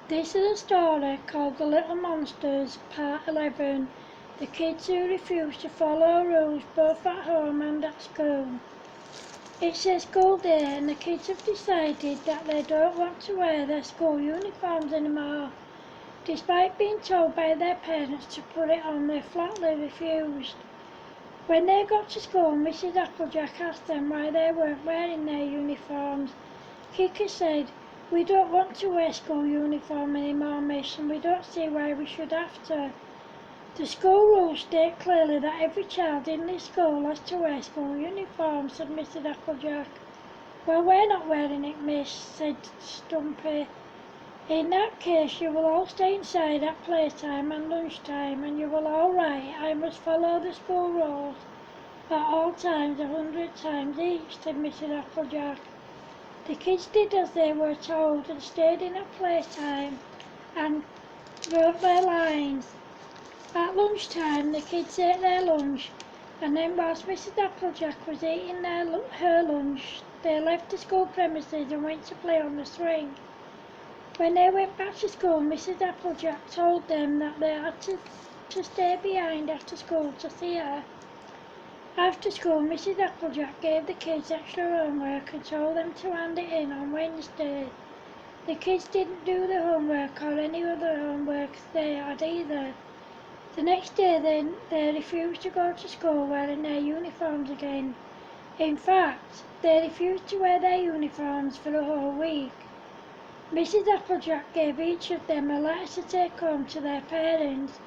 This is a story called The Little Monsters, Part 11. The kids who refuse to follow rules both at home and at school. It's their school day and the kids have decided that they don't want to wear their school uniforms anymore. Despite being told by their parents to put it on, they flatly refused. When they got to school, Mrs. Applejack asked them why they weren't wearing their uniforms. Kiki said, "We don't want to wear school uniform anymore, miss, and we don't see why we should have to. The school rules state clearly that every child in this school has to wear school uniform," said Mrs. Applejack. "Well, we're not wearing it, miss," said Stumpy. "In that case, you will all stay inside at playtime and lunchtime, and you will all write, 'I must follow the school rules at all times 100 times each,'" said Mrs. Applejack. The kids did as they were told and stayed in at playtime and wrote their lines. At lunchtime, the kids ate their lunch, and then whilst Mrs. Applejack was eating her lunch, they left the school premises and went to play on the swing. When they went back to school, Mrs. Applejack told them that they had to stay behind after school to see her. After school, Mrs. Applejack gave the kids extra homework and told them to hand it in on Wednesday. The kids didn't do the homework or any other homework they had either. The next day they refused to go to school wearing their uniforms again. In fact, they refused to wear their uniforms for a whole week. Mrs. Applejack gave each of them a letter to take home to their parents,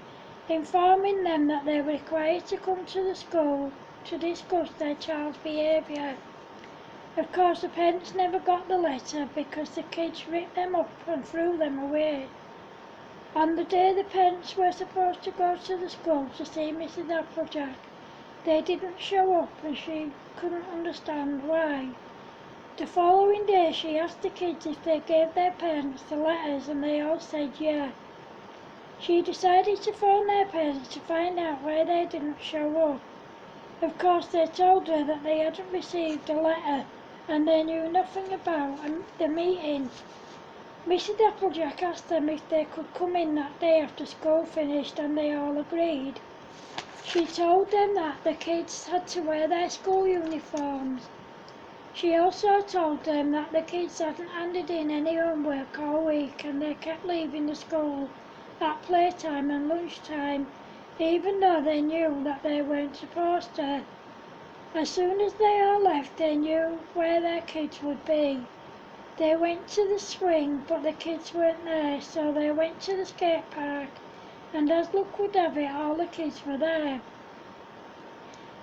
informing them that they were required to come to the school to discuss their child's behaviour. Of course, the parents never got the letter because the kids ripped them up and threw them away. On the day the parents were supposed to go to the school to see Mrs. Applejack, they didn't show up and she couldn't understand why. The following day she asked the kids if they gave their parents the letters and they all said yeah. She decided to phone their parents to find out why they didn't show up. Of course they told her that they hadn't received a letter and they knew nothing about the meeting. Mrs. Applejack asked them if they could come in that day after school finished and they all agreed. She told them that the kids had to wear their school uniforms. She also told them that the kids hadn't handed in any homework all week and they kept leaving the school at playtime and lunchtime, even though they knew that they weren't supposed to. As soon as they all left, they knew where their kids would be. They went to the swing, but the kids weren't there, so they went to the skate park, and as luck would have it, all the kids were there.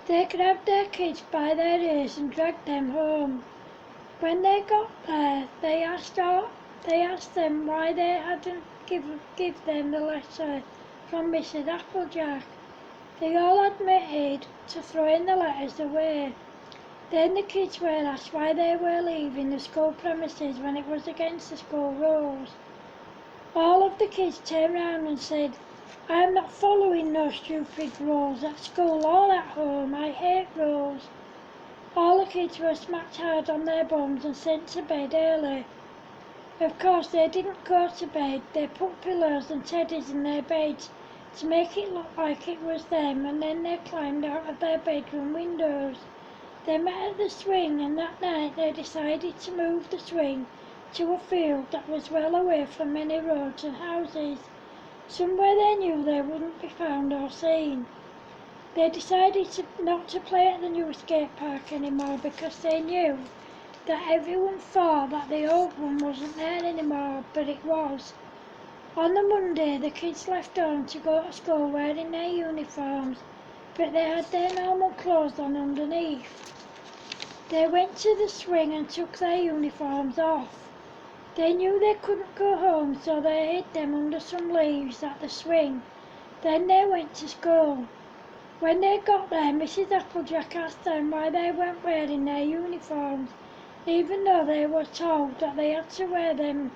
They grabbed their kids by their ears and dragged them home. When they got there, they asked them why they hadn't give them the letter from Mrs. Applejack. They all admitted to throwing the letters away. Then the kids were asked why they were leaving the school premises when it was against the school rules. All of the kids turned round and said, "I'm not following no stupid rules at school or at home. I hate rules." All the kids were smacked hard on their bums and sent to bed early. Of course they didn't go to bed. They put pillows and teddies in their beds to make it look like it was them, and then they climbed out of their bedroom windows. They met at the swing, and that night they decided to move the swing to a field that was well away from any roads and houses, somewhere they knew they wouldn't be found or seen. They decided not to play at the new skate park anymore because they knew that everyone thought that the old one wasn't there anymore, but it was. On the Monday, the kids left home to go to school wearing their uniforms, but they had their normal clothes on underneath. They went to the swing and took their uniforms off. They knew they couldn't go home, so they hid them under some leaves at the swing. Then they went to school. When they got there, Mrs. Applejack asked them why they weren't wearing their uniforms, even though they were told that they had to wear them.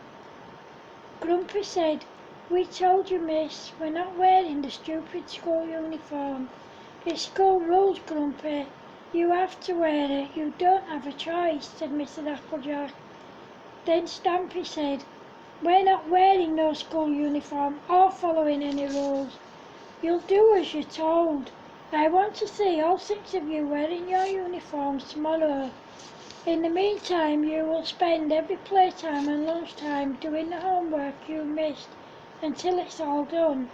Grumpy said, "We told you, miss, we're not wearing the stupid school uniform. It's school rules, Grumpy. You have to wear it. You don't have a choice," said Mrs. Applejack. Then Stampy said, We're not wearing no school uniform or following any rules. You'll do as you're told. I want to see all 6 of you wearing your uniforms tomorrow. In the meantime, you will spend every playtime and lunchtime doing the homework you missed until it's all done.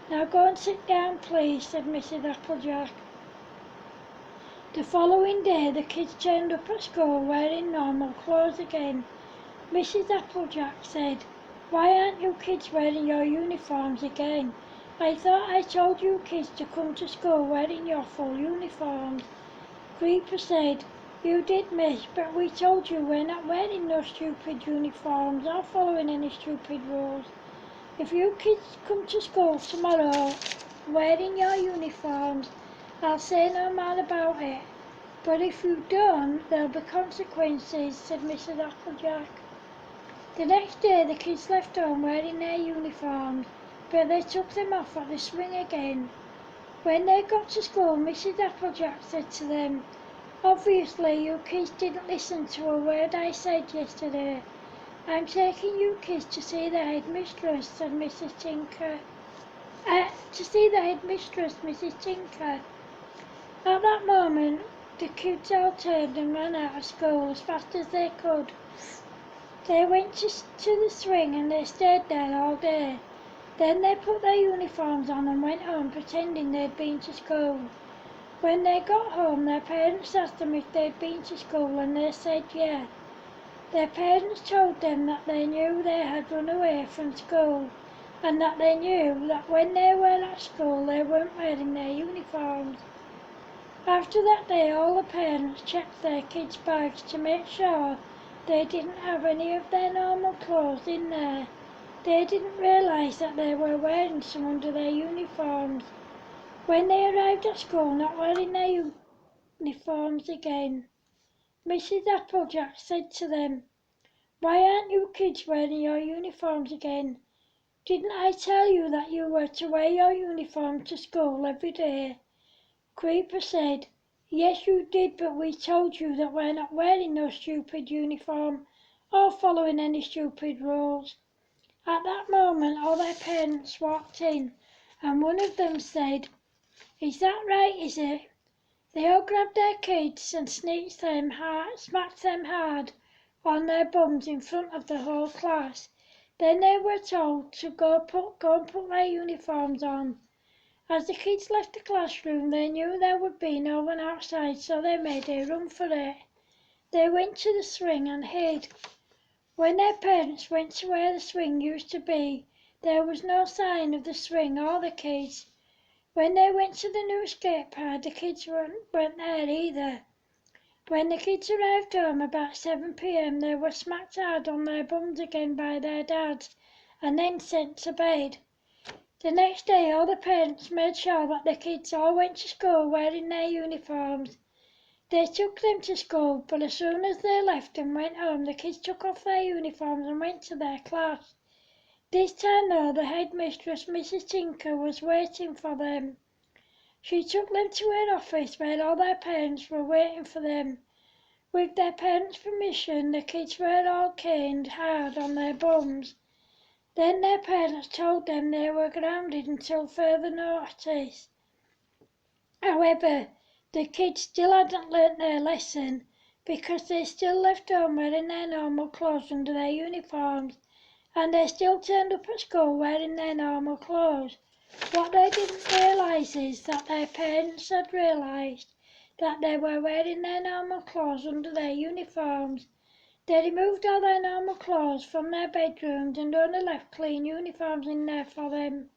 Now go and sit down, please, said Mrs. Applejack. The following day, the kids turned up at school wearing normal clothes again. Mrs. Applejack said, "Why aren't you kids wearing your uniforms again? I thought I told you kids to come to school wearing your full uniforms." Creeper said, "You did, miss, but we told you we're not wearing no stupid uniforms or following any stupid rules. If you kids come to school tomorrow wearing your uniforms, I'll say no more about it. But if you don't, there'll be consequences," said Mrs. Applejack. The next day the kids left home wearing their uniforms, but they took them off at the swing again. When they got to school, Mrs. Applejack said to them, "Obviously you kids didn't listen to a word I said yesterday. I'm taking you kids to see the headmistress," said Mrs. Tinker. To see the headmistress, Mrs. Tinker. At that moment, the kids all turned and ran out of school as fast as they could. They went to the swing and they stayed there all day. Then they put their uniforms on and went home pretending they'd been to school. When they got home, their parents asked them if they'd been to school and they said yeah. Their parents told them that they knew they had run away from school and that they knew that when they were at school they weren't wearing their uniforms. After that day, all the parents checked their kids' bags to make sure they didn't have any of their normal clothes in there. They didn't realise that they were wearing some under their uniforms. When they arrived at school not wearing their uniforms again, Mrs. Applejack said to them, "Why aren't you kids wearing your uniforms again? Didn't I tell you that you were to wear your uniform to school every day?" Creeper said, "Yes, you did, but we told you that we're not wearing no stupid uniform or following any stupid rules." At that moment, all their parents walked in, and one of them said, "Is that right, is it?" They all grabbed their kids and smacked them hard on their bums in front of the whole class. Then they were told to go and put their uniforms on. As the kids left the classroom, they knew there would be no one outside, so they made a run for it. They went to the swing and hid. When their parents went to where the swing used to be, there was no sign of the swing or the kids. When they went to the new skate park, the kids weren't there either. When the kids arrived home about 7 p.m, they were smacked hard on their bums again by their dads and then sent to bed. The next day, all the parents made sure that the kids all went to school wearing their uniforms. They took them to school, but as soon as they left and went home, the kids took off their uniforms and went to their class. This time, though, the headmistress, Mrs. Tinker, was waiting for them. She took them to her office where all their parents were waiting for them. With their parents' permission, the kids were all caned hard on their bums. Then their parents told them they were grounded until further notice. However, the kids still hadn't learnt their lesson because they still left home wearing their normal clothes under their uniforms, and they still turned up at school wearing their normal clothes. What they didn't realise is that their parents had realised that they were wearing their normal clothes under their uniforms. They removed all their normal clothes from their bedrooms and only left clean uniforms in there for them.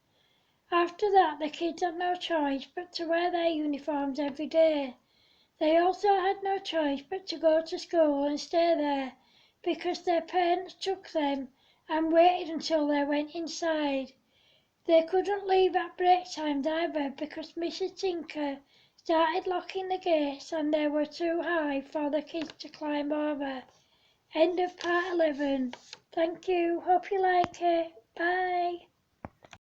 After that, the kids had no choice but to wear their uniforms every day. They also had no choice but to go to school and stay there because their parents took them and waited until they went inside. They couldn't leave at break times either because Mrs. Tinker started locking the gates and they were too high for the kids to climb over. End of part 11. Thank you. Hope you like it. Bye.